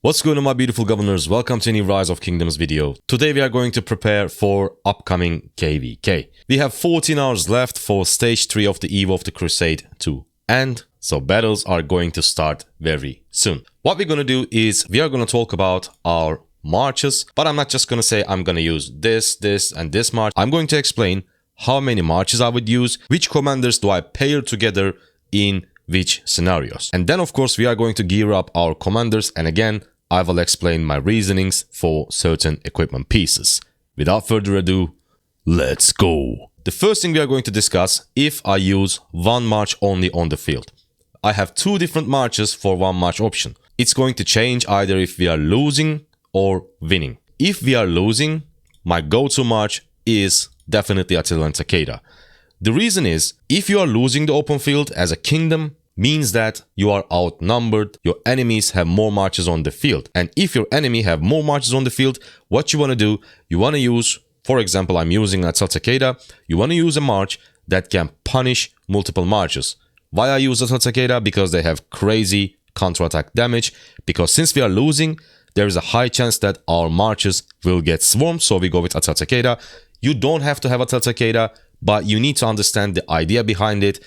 What's going on, my beautiful governors? Welcome to any Rise of Kingdoms video. Today we are going to prepare for upcoming KVK. We have 14 hours left for stage 3 of the Eve of the Crusade to end, so battles are going to start very soon. What we're going to do is we are going to talk about our marches, but I'm not just going to say I'm going to use this, and this march. I'm going to explain how many marches I would use, which commanders do I pair together in which scenarios. And then of course we are going to gear up our commanders, and again I will explain my reasonings for certain equipment pieces. Without further ado, let's go. The first thing we are going to discuss if I use one march only on the field. I have two different marches for one march option. It's going to change either if we are losing or winning. If we are losing, my go-to march is definitely Attila and Takeda. The reason is, if you are losing the open field as a kingdom, means that you are outnumbered, your enemies have more marches on the field. And if your enemy have more marches on the field, what you want to do, you want to use, for example, I'm using Attila Takeda, you want to use a march that can punish multiple marches. Why I use Attila Takeda? Because they have crazy counterattack damage, because since we are losing, there is a high chance that our marches will get swarmed, so we go with Attila Takeda. You don't have to have Attila Takeda, but you need to understand the idea behind it.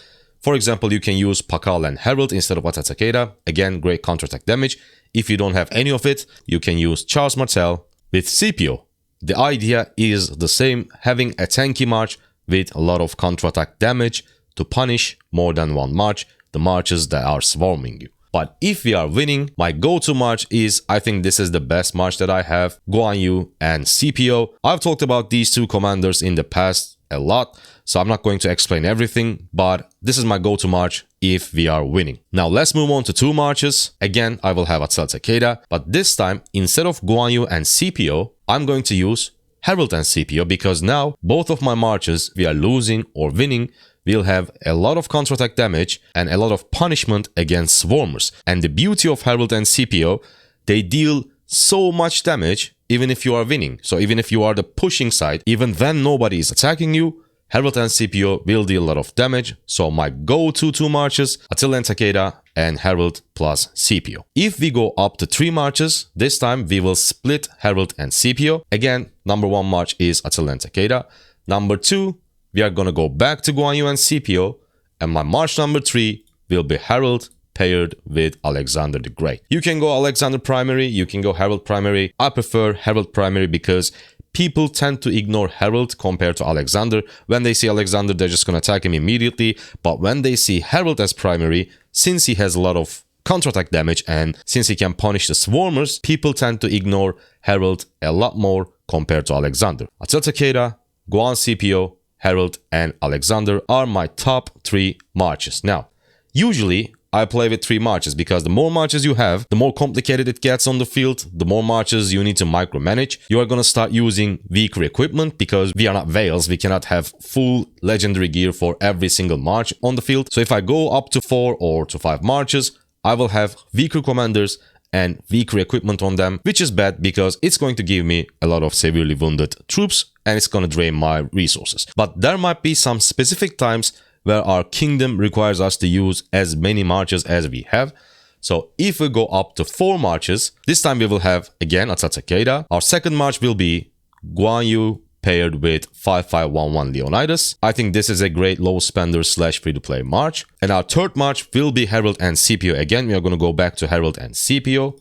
For example, you can use Pakal and Herald instead of Attila Takeda. Again, great counterattack damage. If you don't have any of it, you can use Charles Martel with Scipio. The idea is the same, having a tanky march with a lot of counterattack damage to punish more than one march, the marches that are swarming you. But if we are winning, my go-to march is, I think this is the best march that I have, Guan Yu and Scipio. I've talked about these two commanders in the past a lot, so I'm not going to explain everything, but this is my go-to march if we are winning. Now let's move on to two marches. Again, I will have Attila Takeda, but this time, instead of Guan Yu and Scipio, I'm going to use Herald and Scipio, because now both of my marches, we are losing or winning, will have a lot of counterattack damage and a lot of punishment against swarmers. And the beauty of Herald and Scipio, they deal so much damage even if you are winning. So even if you are the pushing side, even when nobody is attacking you, Herald and Scipio will deal a lot of damage. So my go-to two marches, Attila and Takeda and Herald plus Scipio. If we go up to 3 marches, this time we will split Herald and Scipio. Again, number 1 march is Attila and Takeda. Number 2, we are gonna go back to Guan Yu and Scipio, and my march number 3 will be Herald paired with Alexander the Great. You can go Alexander primary, you can go Herald primary. I prefer Herald primary because people tend to ignore Herald compared to Alexander. When they see Alexander, they're just gonna attack him immediately. But when they see Herald as primary, since he has a lot of counterattack damage and since he can punish the swarmers, people tend to ignore Herald a lot more compared to Alexander. Attila Takeda, Guan Scipio, Herald and Alexander are my top 3 marches. Now, usually I play with 3 marches because the more marches you have, the more complicated it gets on the field, the more marches you need to micromanage. You are going to start using weaker equipment because we are not Wales. We cannot have full legendary gear for every single march on the field. So if I go up to 4 or to 5 marches, I will have weaker commanders and weaker equipment on them, which is bad because it's going to give me a lot of severely wounded troops and it's going to drain my resources. But there might be some specific times where our kingdom requires us to use as many marches as we have. So if we go up to 4 marches, this time we will have again Attila Takeda. Our second march will be Guan Yu paired with 5511 Leonidas. I think this is a great low spender / free-to-play march. And our third march will be Herald and Scipio. Again, we are going to go back to Herald and Scipio.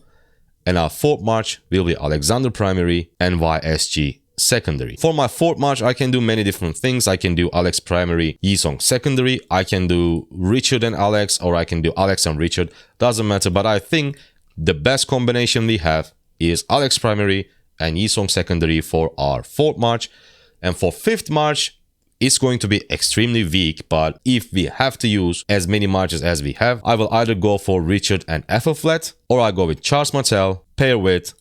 And our fourth march will be Alexander primary and YSG secondary. For my fourth march, I can do many different things. I can do Alex primary, Yisong secondary. I can do Richard and Alex, or I can do Alex and Richard. Doesn't matter, but I think the best combination we have is Alex primary and Yisong secondary for our fourth march. And for fifth march, it's going to be extremely weak, but if we have to use as many marches as we have, I will either go for Richard and Ethelflaed, or I go with Charles Martel pair with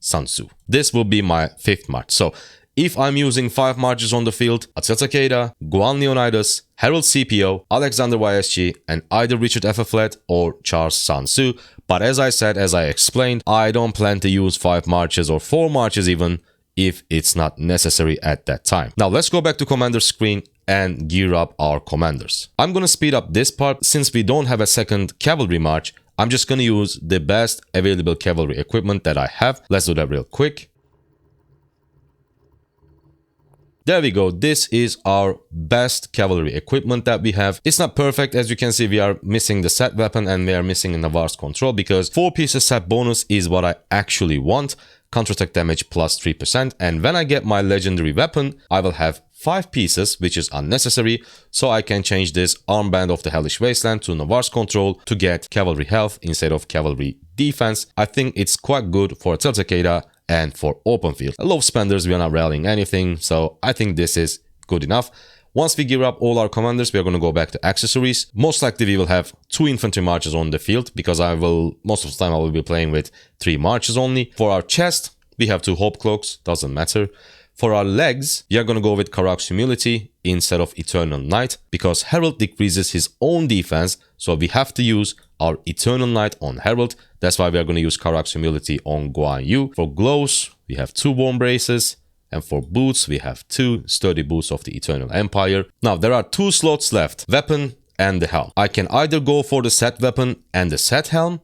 Sun Tzu. This will be my fifth march. So if I'm using 5 marches on the field, Attila Takeda, Guan Leonidas, Herald Scipio, Alexander YSG, and either Richard Ethelflaed or Charles Sun Tzu. But as I said, as I explained, I don't plan to use 5 marches or 4 marches even if it's not necessary at that time. Now let's go back to commander screen and gear up our commanders. I'm gonna speed up this part since we don't have a second cavalry march. I'm just gonna use the best available cavalry equipment that I have. Let's do that real quick. There we go. This is our best cavalry equipment that we have. It's not perfect. As you can see, we are missing the set weapon and we are missing a Navarre's control, because 4 pieces set bonus is what I actually want. Counterattack damage plus 3%. And when I get my legendary weapon, I will have 5 pieces, which is unnecessary. So I can change this armband of the Hellish Wasteland to Navarre's control to get cavalry health instead of cavalry defense. I think it's quite good for Attila Takeda and for open field. Low spenders, we are not rallying anything, so I think this is good enough. Once we gear up all our commanders, we are going to go back to accessories. Most likely we will have 2 infantry marches on the field, because most of the time I will be playing with 3 marches only. For our chest, we have 2 hope cloaks, doesn't matter. For our legs, we are going to go with Karak's Humility instead of Eternal Knight, because Herald decreases his own defense, so we have to use our Eternal Knight on Herald. That's why we are going to use Karak's Humility on Guan Yu. For gloves, we have 2 warm braces, and for boots, we have 2 sturdy boots of the Eternal Empire. Now, there are 2 slots left, weapon and the helm. I can either go for the set weapon and the set helm,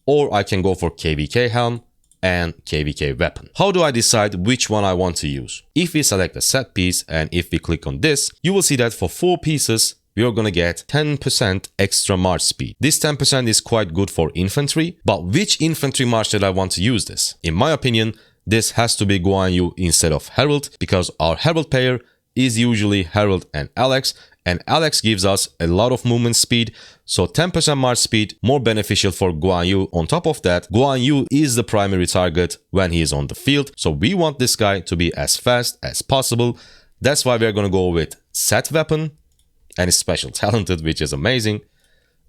or I can go for KVK helm and KVK weapon. How do I decide which one I want to use? If we select a set piece and if we click on this, you will see that for 4 pieces, we are gonna get 10% extra march speed. This 10% is quite good for infantry, but which infantry march did I want to use this? In my opinion, this has to be Guan Yu instead of Herald, because our Herald pair is usually Herald and Alex gives us a lot of movement speed, so 10% march speed more beneficial for Guan Yu. On top of that, Guan Yu is the primary target when he is on the field, so we want this guy to be as fast as possible. That's why we are going to go with set weapon, and it's special talented, which is amazing,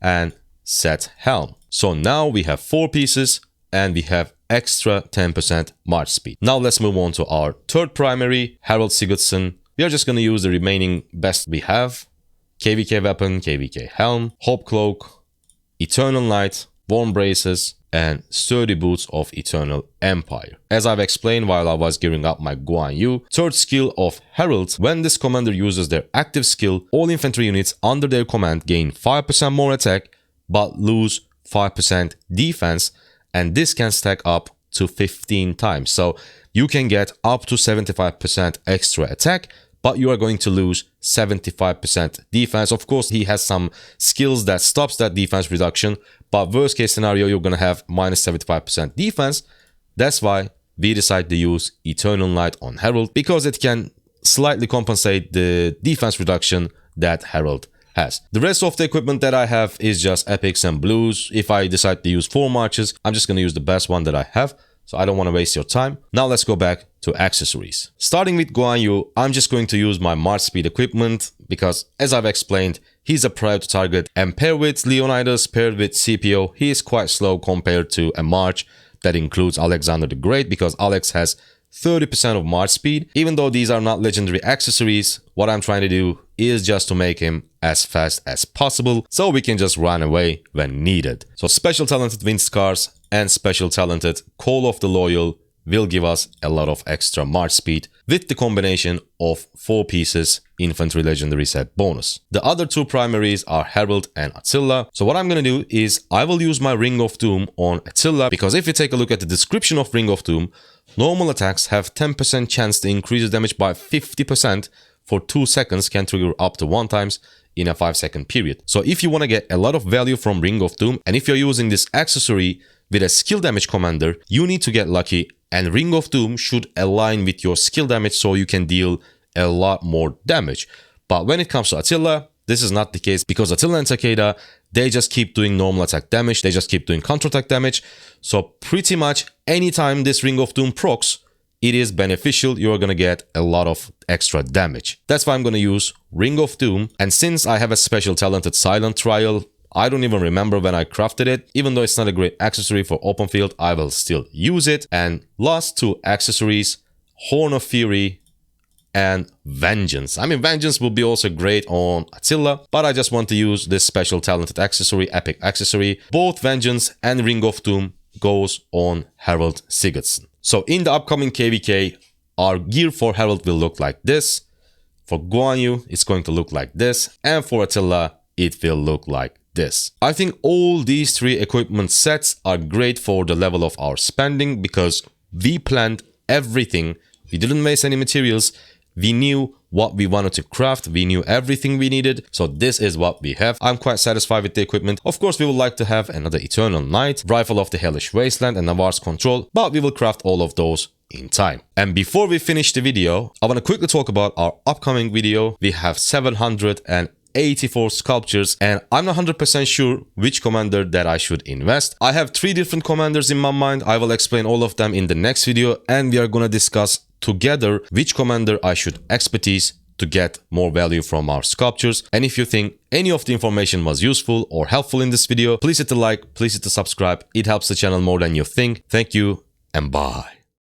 and set helm. So now we have 4 pieces and we have extra 10% march speed. Now let's move on to our third primary, Harold Sigurdsson. We are just going to use the remaining best we have. KVK weapon, KVK helm, hope cloak, Eternal Knight, warm braces, and sturdy boots of Eternal Empire. As I've explained while I was gearing up my Guan Yu, third skill of Herald, when this commander uses their active skill, all infantry units under their command gain 5% more attack, but lose 5% defense, and this can stack up to 15 times. So you can get up to 75% extra attack, but you are going to lose 75% defense. Of course, he has some skills that stops that defense reduction, but worst case scenario, you're going to have minus 75% defense. That's why we decide to use Eternal Knight on Herald, because it can slightly compensate the defense reduction that Herald has. The rest of the equipment that I have is just epics and blues. If I decide to use 4 marches, I'm just going to use the best one that I have, so I don't want to waste your time. Now let's go back to accessories. Starting with Guan Yu, I'm just going to use my march speed equipment, because as I've explained, he's a priority target, and paired with Leonidas, paired with CPO, he is quite slow compared to a march that includes Alexander the Great, because Alex has 30% of march speed. Even though these are not legendary accessories, what I'm trying to do is just to make him as fast as possible, so we can just run away when needed. So special talented Wind Scars and special talented Call of the Loyal will give us a lot of extra march speed with the combination of 4 pieces infantry legendary set bonus. The other 2 primaries are Herald and Attila. So what I'm going to do is I will use my Ring of Doom on Attila, because if you take a look at the description of Ring of Doom, normal attacks have 10% chance to increase damage by 50% for 2 seconds, can trigger up to 1 times in a 5-second period. So if you want to get a lot of value from Ring of Doom, and if you're using this accessory with a skill damage commander, you need to get lucky, and Ring of Doom should align with your skill damage so you can deal a lot more damage. But when it comes to Attila, this is not the case, because Attila and Takeda, they just keep doing normal attack damage, they just keep doing counterattack damage. So pretty much anytime this Ring of Doom procs, it is beneficial, you're gonna get a lot of extra damage. That's why I'm gonna use Ring of Doom, and since I have a special talented Silent Trial, I don't even remember when I crafted it. Even though it's not a great accessory for open field, I will still use it. And last 2 accessories, Horn of Fury and Vengeance. I mean, Vengeance will be also great on Attila, but I just want to use this special talented accessory, epic accessory. Both Vengeance and Ring of Doom goes on Harold Sigurdsson. So in the upcoming KVK, our gear for Harold will look like this. For Guan Yu, it's going to look like this. And for Attila, it will look like this. I think all these 3 equipment sets are great for the level of our spending because we planned everything. We didn't waste any materials. We knew what we wanted to craft. We knew everything we needed. So this is what we have. I'm quite satisfied with the equipment. Of course, we would like to have another Eternal Night, Rifle of the Hellish Wasteland, and Navarre's Control, but we will craft all of those in time. And before we finish the video, I want to quickly talk about our upcoming video. We have 784 sculptures and I'm not 100% sure which commander that I should invest. I have 3 different commanders in my mind. I will explain all of them in the next video and we are gonna discuss together which commander I should expertise to get more value from our sculptures. And if you think any of the information was useful or helpful in this video, please hit the like, please hit the subscribe. It helps the channel more than you think. Thank you and bye.